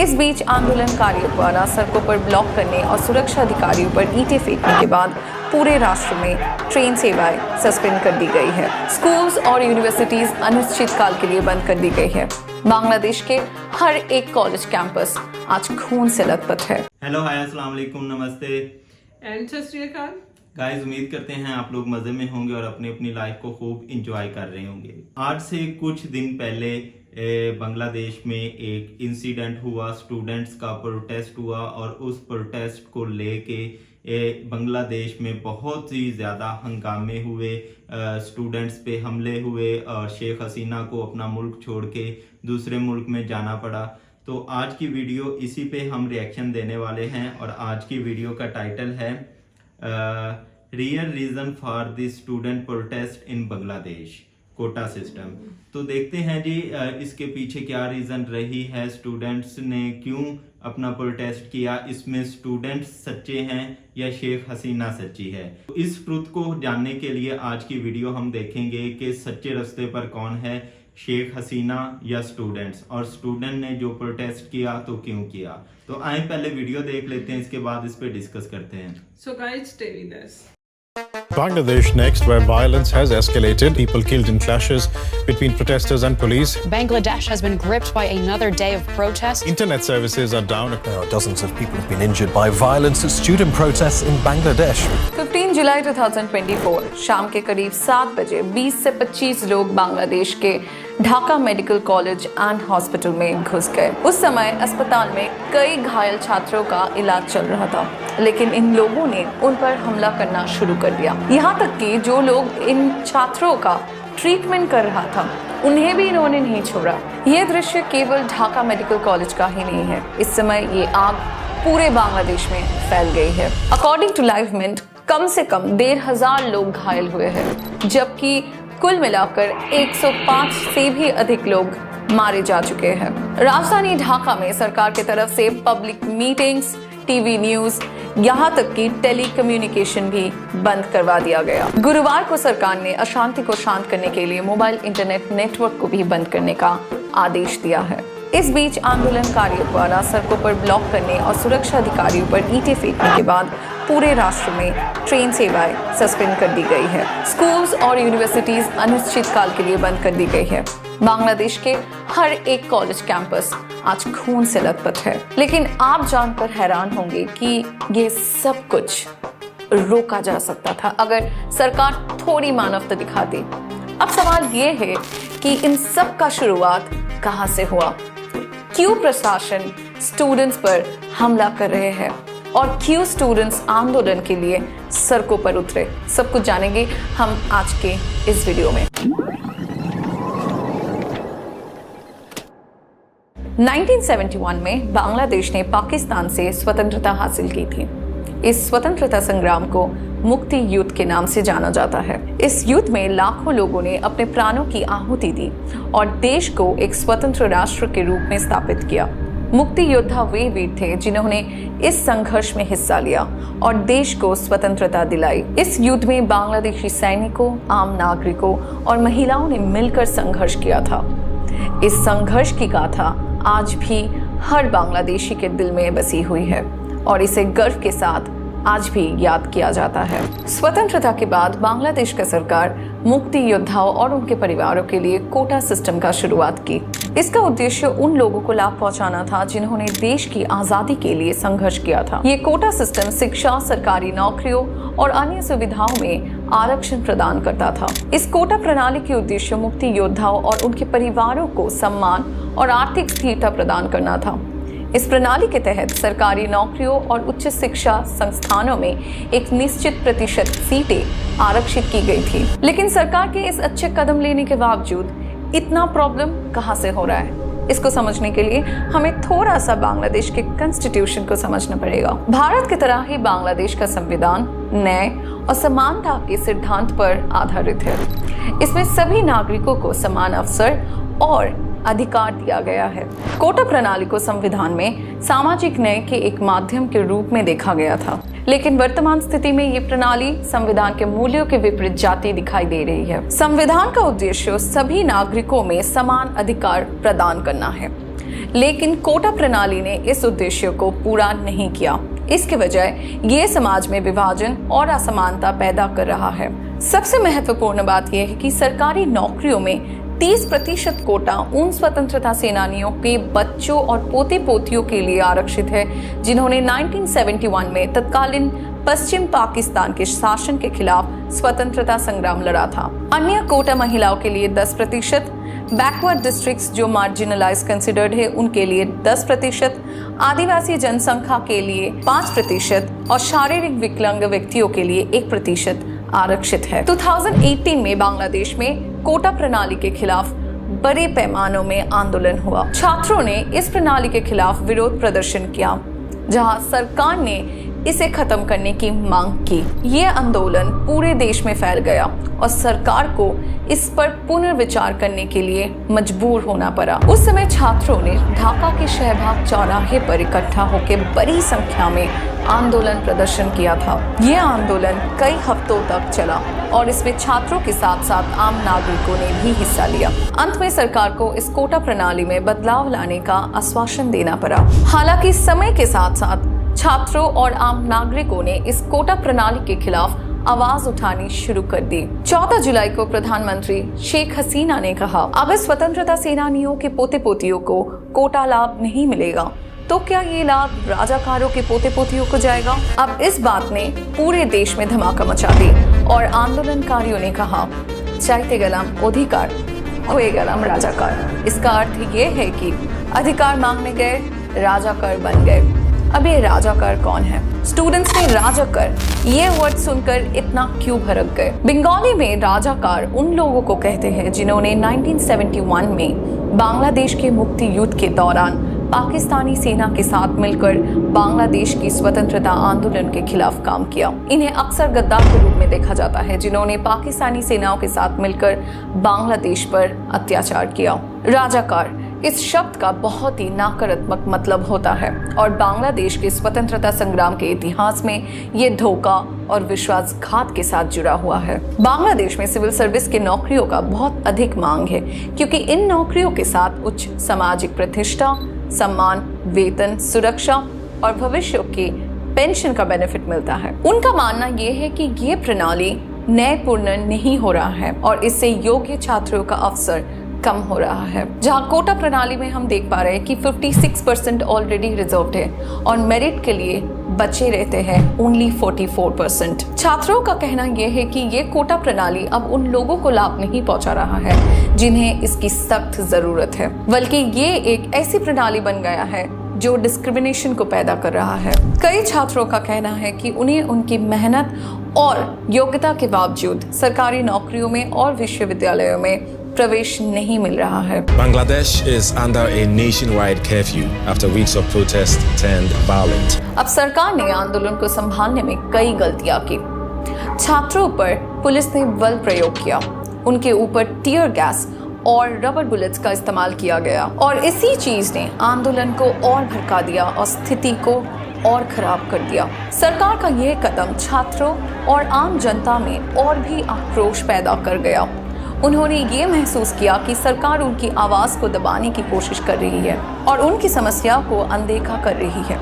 इस बीच आंदोलनकारियों द्वारा सड़कों पर ब्लॉक करने और सुरक्षा अधिकारियों पर ईंटें फेंकने के बाद पूरे राष्ट्र में ट्रेन सेवाएं सस्पेंड कर दी गई है। स्कूल्स और यूनिवर्सिटीज अनिश्चित काल के लिए बंद कर दी गई है। बांग्लादेश के हर एक कॉलेज कैंपस आज खून से लथपथ है। हेलो, हाय, अस्सलाम वालेकुम, नमस्ते एंड सत श्री अकाल गाइस। उम्मीद करते हैं आप लोग मजे में होंगे और अपनी अपनी लाइफ को खूब इंजॉय कर रहे होंगे। आज से कुछ दिन पहले बांग्लादेश में एक इंसिडेंट हुआ, स्टूडेंट्स का प्रोटेस्ट हुआ और उस प्रोटेस्ट को लेके बांग्लादेश में बहुत ही ज़्यादा हंगामे हुए, स्टूडेंट्स पे हमले हुए और शेख हसीना को अपना मुल्क छोड़ के दूसरे मुल्क में जाना पड़ा। तो आज की वीडियो इसी पे हम रिएक्शन देने वाले हैं और आज की वीडियो का टाइटल है real reason for the student protest in Bangladesh, quota system. तो देखते हैं जी इसके पीछे क्या रीज़न रही है, स्टूडेंट्स ने क्यों अपना प्रोटेस्ट किया, इसमें स्टूडेंट्स सच्चे हैं या शेख हसीना सच्ची है। तो इस ट्रुथ को जानने के लिए आज की वीडियो हम देखेंगे कि सच्चे रास्ते पर कौन है, शेख हसीना या स्टूडेंट्स, और स्टूडेंट ने जो प्रोटेस्ट किया तो क्यों किया। तो आए पहले वीडियो देख लेते हैं, इसके बाद इस पे डिस्कस करते हैं। So guys, stay with us. Bangladesh next, where violence has escalated, people killed in clashes between protesters and police. Bangladesh has been gripped by another day of protest. Internet services are down. Dozens of people have been injured by violence at student protests in Bangladesh. 15 जुलाई 2024 शाम के करीब 7 बजे 20 से 25 लोग बांग्लादेश के Dhaka medical college and hospital में घुस गए। उस समय अस्पताल में कई घायल छात्रों का इलाज चल रहा था, लेकिन इन लोगों ने उन पर हमला करना शुरू कर दिया। यहाँ तक कि जो लोग इन छात्रों का ट्रीटमेंट कर रहा था उन्हें भी इन्होंने नहीं छोड़ा। ये दृश्य केवल ढाका मेडिकल कॉलेज का ही नहीं है, इस समय ये आग पूरे बांग्लादेश में फैल गई है। अकॉर्डिंग टू लाइव मिनट कम से कम 1,500 लोग घायल हुए हैं, जबकि कुल मिलाकर 105 से भी अधिक लोग मारे जा चुके हैं। राजधानी ढाका में सरकार की तरफ से पब्लिक मीटिंग्स, टीवी न्यूज, यहाँ तक कि टेली कम्युनिकेशन भी बंद करवा दिया गया। गुरुवार को सरकार ने अशांति को शांत करने के लिए मोबाइल इंटरनेट नेटवर्क को भी बंद करने का आदेश दिया है। इस बीच आंदोलनकारियों द्वारा सड़कों पर ब्लॉक करने और सुरक्षा अधिकारियों पर ईंटें फेंकने के बाद पूरे राष्ट्र में ट्रेन सेवाएं सस्पेंड कर दी गई है। स्कूल्स और यूनिवर्सिटीज अनिश्चित काल के लिए बंद कर दी गई है। बांग्लादेश के हर एक कॉलेज कैंपस आज खून से लथपथ है। लेकिन आप जानकर हैरान होंगे कि ये सब कुछ रोका जा सकता था अगर सरकार थोड़ी मानवता दिखाती। अब सवाल ये है कि इन सब का शुरुआत कहाँ से हुआ, क्यों प्रशासन स्टूडेंट्स पर हमला कर रहे हैं और क्यों स्टूडेंट्स आंदोलन के लिए सड़कों पर उतरे, सब कुछ जानेंगे हम आज के इस वीडियो में। 1971 में बांग्लादेश ने पाकिस्तान से स्वतंत्रता हासिल की थी। इस स्वतंत्रता संग्राम को मुक्ति युद्ध के नाम से जाना जाता है। इस युद्ध में लाखों लोगों ने अपने प्राणों की आहुति दी और देश को एक स्वतंत्र राष्ट्र के रूप में स्थापित किया। मुक्ति योद्धा वे वीर थे जिन्होंने इस संघर्ष में हिस्सा लिया और देश को स्वतंत्रता दिलाई। इस युद्ध में बांग्लादेशी सैनिकों, आम नागरिकों और महिलाओं ने मिलकर संघर्ष किया था। इस संघर्ष की गाथा आज भी हर बांग्लादेशी के दिल में बसी हुई है और इसे गर्व के साथ आज भी याद किया जाता है। स्वतंत्रता के बाद बांग्लादेश का सरकार मुक्ति योद्धाओं और उनके परिवारों के लिए कोटा सिस्टम का शुरुआत की। इसका उद्देश्य उन लोगों को लाभ पहुंचाना था जिन्होंने देश की आजादी के लिए संघर्ष किया था। ये कोटा सिस्टम शिक्षा, सरकारी नौकरियों और अन्य सुविधाओं में आरक्षण प्रदान करता था। इस कोटा प्रणाली के उद्देश्य मुक्ति योद्धाओं और उनके परिवारों को सम्मान और आर्थिक स्थिरता प्रदान करना था। इस प्रणाली के तहत सरकारी नौकरियों और उच्च शिक्षा संस्थानों में एक निश्चित प्रतिशत सीटें आरक्षित की गई थी। लेकिन सरकार के इस अच्छे कदम लेने के बावजूद इतना प्रॉब्लम कहां से हो रहा है, इसको समझने के लिए हमें थोड़ा सा बांग्लादेश के कॉन्स्टिट्यूशन को समझना पड़ेगा। भारत की तरह ही बांग्लादेश का संविधान न्याय और समानता के सिद्धांत पर आधारित है। इसमें सभी नागरिकों को समान अवसर और अधिकार दिया गया है। कोटा प्रणाली को संविधान में सामाजिक न्याय के एक माध्यम के रूप में देखा गया था, लेकिन वर्तमान स्थिति में ये प्रणाली संविधान के मूल्यों के विपरीत जाती दिखाई दे रही है। संविधान का उद्देश्य सभी नागरिकों में समान अधिकार प्रदान करना है, लेकिन कोटा प्रणाली ने इस उद्देश्य को पूरा नहीं किया। इसके बजाय ये समाज में विभाजन और असमानता पैदा कर रहा है। सबसे महत्वपूर्ण बात यह है कि सरकारी नौकरियों में 30% कोटा उन स्वतंत्रता सेनानियों के बच्चों और पोते पोतियों के लिए आरक्षित है जिन्होंने 1971 में तत्कालीन पश्चिम पाकिस्तान के शासन के खिलाफ स्वतंत्रता संग्राम लड़ा था। अन्य कोटा महिलाओं के लिए 10%, बैकवर्ड डिस्ट्रिक्ट्स जो मार्जिनलाइज कंसिडर्ड है उनके लिए 10%, आदिवासी जनसंख्या के लिए 5% और शारीरिक विकलांग व्यक्तियों के लिए 1% आरक्षित है। 2018 में बांग्लादेश में कोटा प्रणाली के खिलाफ बड़े पैमानों में आंदोलन हुआ। छात्रों ने इस प्रणाली के खिलाफ विरोध प्रदर्शन किया, जहां सरकार ने इसे खत्म करने की मांग की। ये आंदोलन पूरे देश में फैल गया और सरकार को इस पर पुनर्विचार करने के लिए मजबूर होना पड़ा। उस समय छात्रों ने ढाका के शहबाग चौराहे पर इकट्ठा होकर बड़ी संख्या में आंदोलन प्रदर्शन किया था। ये आंदोलन कई हफ्तों तक चला और इसमें छात्रों के साथ साथ आम नागरिकों ने भी हिस्सा लिया। अंत में सरकार को इस कोटा प्रणाली में बदलाव लाने का आश्वासन देना पड़ा। हालांकि समय के साथ साथ छात्रों और आम नागरिकों ने इस कोटा प्रणाली के खिलाफ आवाज उठानी शुरू कर दी। 14 जुलाई को प्रधानमंत्री शेख हसीना ने कहा, अगर स्वतंत्रता सेनानियों के पोते पोतियों को कोटा लाभ नहीं मिलेगा तो क्या ये लाभ राजाकारों के पोते पोतियों को जाएगा? अब इस बात ने पूरे देश में धमाका मचा दी और आंदोलनकारियों ने कहा, चाहते गलम अधिकार हुए गलम राजाकार। इसका अर्थ ये है कि अधिकार मांगने गए, राजाकार बन गए। अब ये राजाकार कौन है? स्टूडेंट्स ने राजाकार ये वर्ड सुनकर इतना क्यों भड़क गए? बंगाली में राजाकार उन लोगों को कहते हैं जिन्होंने 1971 में बांग्लादेश के मुक्ति युद्ध के दौरान पाकिस्तानी सेना के साथ मिलकर बांग्लादेश की स्वतंत्रता आंदोलन के खिलाफ काम किया। इन्हें अक्सर गद्दार के रूप में देखा जाता है जिन्होंने पाकिस्तानी सेनाओं के साथ मिलकर बांग्लादेश पर अत्याचार किया। राजाकार इस शब्द का बहुत ही नकारात्मक मतलब होता है और बांग्लादेश के स्वतंत्रता संग्राम के इतिहास में ये धोखा और विश्वासघात के साथ जुड़ा हुआ है। बांग्लादेश में सिविल सर्विस के नौकरियों का बहुत अधिक मांग है क्योंकि इन नौकरियों के साथ उच्च सामाजिक प्रतिष्ठा, सम्मान, वेतन, सुरक्षा और भविष्य के पेंशन का बेनिफिट मिलता है। उनका मानना यह है कि ये प्रणाली न्यायपूर्ण नहीं हो रहा है और इससे योग्य छात्रों का अवसर कम हो रहा है। जहां कोटा प्रणाली में हम देख पा रहे हैं कि 56% ऑलरेडी रिजर्व्ड है और मेरिट के लिए बचे रहते हैं ओनली 44%। छात्रों का कहना यह है कि ये कोटा प्रणाली अब उन लोगों को लाभ नहीं पहुंचा रहा है जिन्हें इसकी सख्त जरूरत है, बल्कि ये एक ऐसी प्रणाली बन गया है जो डिस्क्रिमिनेशन को पैदा कर रहा है। कई छात्रों का कहना है कि उन्हें उनकी मेहनत और योग्यता के बावजूद सरकारी नौकरियों में और विश्वविद्यालयों में प्रवेश नहीं मिल रहा है। Bangladesh is under a nationwide curfew after weeks of protest turned violent. अब सरकार ने आंदोलन को संभालने में कई गलतियां की। छात्रों पर पुलिस ने बल प्रयोग किया, उनके ऊपर टीयर गैस और रबर बुलेट्स का इस्तेमाल किया गया और इसी चीज ने आंदोलन को और भड़का दिया और स्थिति को और खराब कर दिया। सरकार का यह कदम छात्रों और आम जनता में और भी आक्रोश पैदा कर गया। उन्होंने ये महसूस किया कि सरकार उनकी आवाज़ को दबाने की कोशिश कर रही है और उनकी समस्या को अनदेखा कर रही है।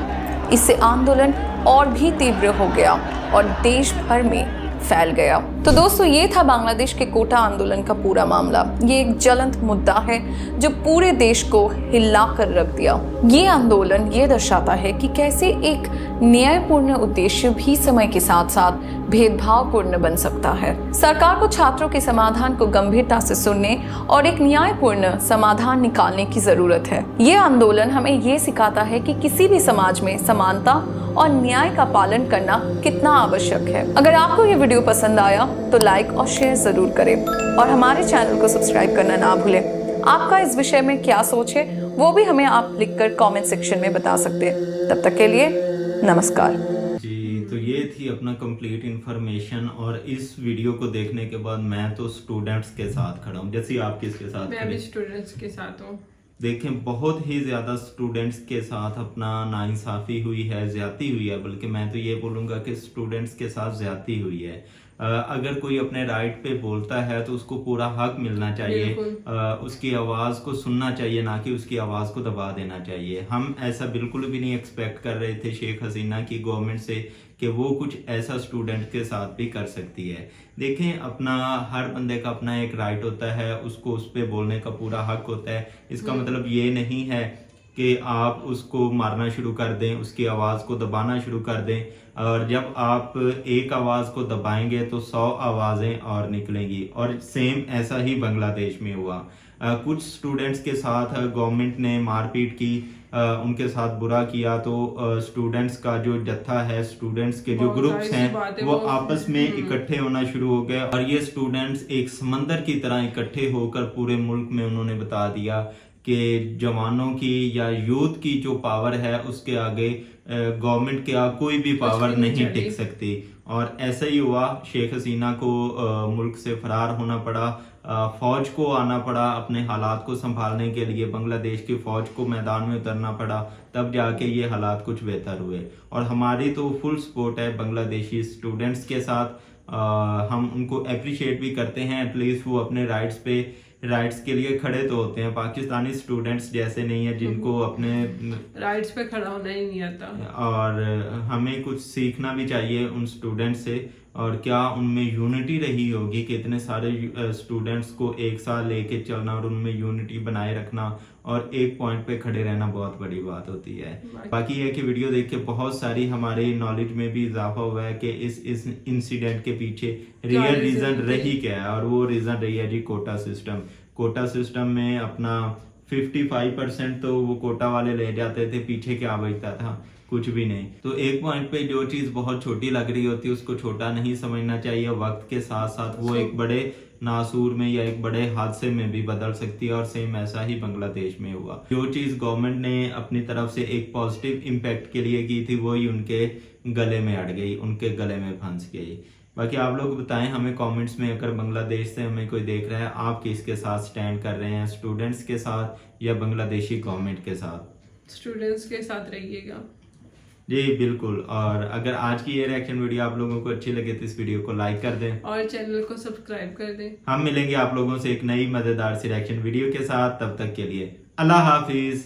इससे आंदोलन और भी तीव्र हो गया और देश भर में फैल गया। तो दोस्तों, ये था बांग्लादेश के कोटा आंदोलन का पूरा मामला। ये एक ज्वलंत मुद्दा है जो पूरे देश को हिला कर रख दिया। ये आंदोलन ये दर्शाता है कि कैसे एक न्यायपूर्ण उद्देश्य भी समय के साथ साथ भेदभावपूर्ण बन सकता है। सरकार को छात्रों के समाधान को गंभीरता से सुनने और एक न्यायपूर्ण समाधान निकालने की जरूरत है। ये आंदोलन हमें ये सिखाता है कि किसी भी समाज में समानता और न्याय का पालन करना कितना आवश्यक है। अगर आपको ये वीडियो पसंद आया तो लाइक और शेयर जरूर करें और हमारे चैनल को सब्सक्राइब करना ना भूलें। आपका इस विषय में क्या सोच है वो भी हमें आप लिखकर कमेंट सेक्शन में बता सकते हैं। तब तक के लिए नमस्कार जी। तो ये थी अपना कंप्लीट इन्फॉर्मेशन और इस वीडियो को देखने के बाद मैं तो स्टूडेंट्स के साथ खड़ा हूँ। जैसे आप किसके साथ? मैं भी स्टूडेंट्स के साथ हूँ। देखें, बहुत ही ज़्यादा स्टूडेंट्स के साथ अपना नाइंसाफ़ी हुई है, ज़्यादती हुई है। बल्कि मैं तो ये बोलूँगा कि स्टूडेंट्स के साथ ज़्यादती हुई है। अगर कोई अपने राइट पे बोलता है तो उसको पूरा हक मिलना चाहिए, उसकी आवाज़ को सुनना चाहिए, ना कि उसकी आवाज़ को दबा देना चाहिए। हम ऐसा बिल्कुल भी नहीं एक्सपेक्ट कर रहे थे शेख हसीना की गवर्नमेंट से कि वो कुछ ऐसा स्टूडेंट के साथ भी कर सकती है। देखें, अपना हर बंदे का अपना एक राइट होता है, उसको उस पर बोलने का पूरा हक होता है। इसका मतलब ये नहीं है कि आप उसको मारना शुरू कर दें, उसकी आवाज़ को दबाना शुरू कर दें, और जब आप एक आवाज़ को दबाएंगे तो 100 आवाज़ें और निकलेंगी। और सेम ऐसा ही बांग्लादेश में हुआ। कुछ स्टूडेंट्स के साथ गवर्नमेंट ने मारपीट की, उनके साथ बुरा किया, तो स्टूडेंट्स का जो जत्था है, स्टूडेंट्स के जो ग्रुप्स हैं, वो आपस में इकट्ठे होना शुरू हो गए। और ये स्टूडेंट्स एक समंदर की तरह इकट्ठे होकर पूरे मुल्क में उन्होंने बता दिया कि जवानों की या यूथ की जो पावर है उसके आगे गवर्नमेंट का कोई भी पावर नहीं टिक सकती। और ऐसा ही हुआ, शेख हसीना को मुल्क से फरार होना पड़ा, फौज को आना पड़ा, अपने हालात को संभालने के लिए बांग्लादेश की फौज को मैदान में उतरना पड़ा, तब जाके ये हालात कुछ बेहतर हुए। और हमारी तो फुल सपोर्ट है बांग्लादेशी स्टूडेंट्स के साथ। हम उनको अप्रिशिएट भी करते हैं, एटलीस्ट वो अपने राइट्स के लिए खड़े तो होते हैं। पाकिस्तानी स्टूडेंट्स जैसे नहीं है जिनको अपने राइट्स पे खड़ा होना ही नहीं आता। और हमें कुछ सीखना भी चाहिए उन स्टूडेंट्स से, और क्या उनमें यूनिटी रही होगी कि इतने सारे स्टूडेंट्स को एक साथ लेके चलना और उनमें यूनिटी बनाए रखना और एक पॉइंट पे खड़े रहना बहुत बड़ी बात होती है। बाकी है कि वीडियो देख के बहुत सारी हमारी नॉलेज में भी इजाफा हुआ है कि इस इंसिडेंट के पीछे रियल रीजन रही क्या है, और वो रीजन रही है जी कोटा सिस्टम। कोटा सिस्टम में अपना 55% तो वो कोटा वाले ले जाते थे, पीछे क्या बचता था? कुछ भी नहीं। तो एक पॉइंट पे जो चीज बहुत छोटी लग रही होती है उसको छोटा नहीं समझना चाहिए। वक्त के साथ साथ वो एक बड़े नासूर में या एक बड़े हादसे में भी बदल सकती है, और सेम ऐसा ही बांग्लादेश में हुआ। जो चीज गवर्नमेंट ने अपनी तरफ से एक पॉजिटिव इम्पैक्ट के लिए की थी वही उनके गले में अड़ गई, उनके गले में फंस गई। बाकी आप लोग बताएं हमें कमेंट्स में, अगर बांग्लादेश से हमें कोई देख रहा है, आप किसके साथ स्टैंड कर रहे हैं, स्टूडेंट्स के साथ या बांग्लादेशी गवर्नमेंट के साथ? स्टूडेंट्स के साथ रहिएगा जी बिल्कुल। और अगर आज की ये रिएक्शन वीडियो आप लोगों को अच्छी लगे तो इस वीडियो को लाइक कर दें और चैनल को सब्सक्राइब कर दें। हम मिलेंगे आप लोगों से एक नई मजेदार सी रिएक्शन वीडियो के साथ, तब तक के लिए अल्लाह हाफिज।